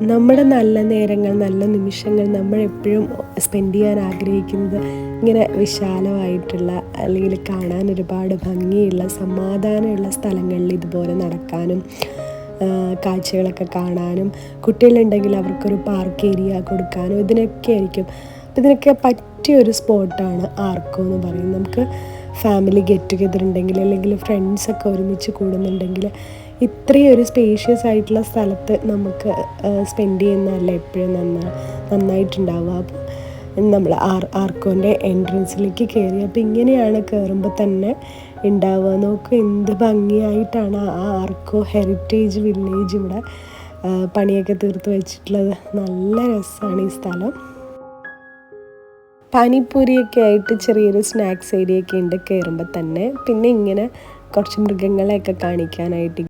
നമ്മുടെ നല്ല നേരങ്ങൾ, നല്ല നിമിഷങ്ങൾ നമ്മളെപ്പോഴും സ്പെൻഡ് ചെയ്യാൻ ആഗ്രഹിക്കുന്നത് ഇങ്ങനെ വിശാലമായിട്ടുള്ള അല്ലെങ്കിൽ കാണാൻ ഒരുപാട് ഭംഗിയുള്ള സമാധാനമുള്ള സ്ഥലങ്ങളിൽ ഇതുപോലെ നടക്കാനും കാഴ്ചകളൊക്കെ കാണാനും, കുട്ടികളുണ്ടെങ്കിൽ അവർക്കൊരു പാർക്ക് ഏരിയ കൊടുക്കാനും ഇതിനൊക്കെ ആയിരിക്കും. അപ്പം ഇതിനൊക്കെ പറ്റിയൊരു സ്പോട്ടാണ് ആർക്കോ എന്ന് പറയും. നമുക്ക് ഫാമിലി ഗെറ്റ് ടുഗെദർ ഉണ്ടെങ്കിൽ അല്ലെങ്കിൽ ഫ്രണ്ട്സൊക്കെ ഒരുമിച്ച് കൂടുന്നുണ്ടെങ്കിൽ ഇത്രയും ഒരു സ്പേഷ്യസ് ആയിട്ടുള്ള സ്ഥലത്ത് നമുക്ക് സ്പെൻഡ് ചെയ്യുന്നതല്ല എപ്പോഴും നന്നായിട്ടുണ്ടാവുക. അപ്പം നമ്മൾ ആർക്കോൻ്റെ എൻട്രൻസിലേക്ക് കയറി. അപ്പോൾ ഇങ്ങനെയാണ് കയറുമ്പോൾ തന്നെ ഉണ്ടാവുക. നോക്കുക എന്ത് ഭംഗിയായിട്ടാണ് ആ ആർക്കോ ഹെറിറ്റേജ് വില്ലേജ് ഇവിടെ പണിയൊക്കെ തീർത്ത് വെച്ചിട്ടുള്ളത്. നല്ല രസമാണ് ഈ സ്ഥലം. പാനിപ്പൂരിയൊക്കെ ആയിട്ട് ചെറിയൊരു സ്നാക്സ് ഏരിയ ഒക്കെ ഉണ്ട് കയറുമ്പോൾ തന്നെ. പിന്നെ ഇങ്ങനെ കുറച്ച് മൃഗങ്ങളെയൊക്കെ കാണിക്കാനായിട്ട്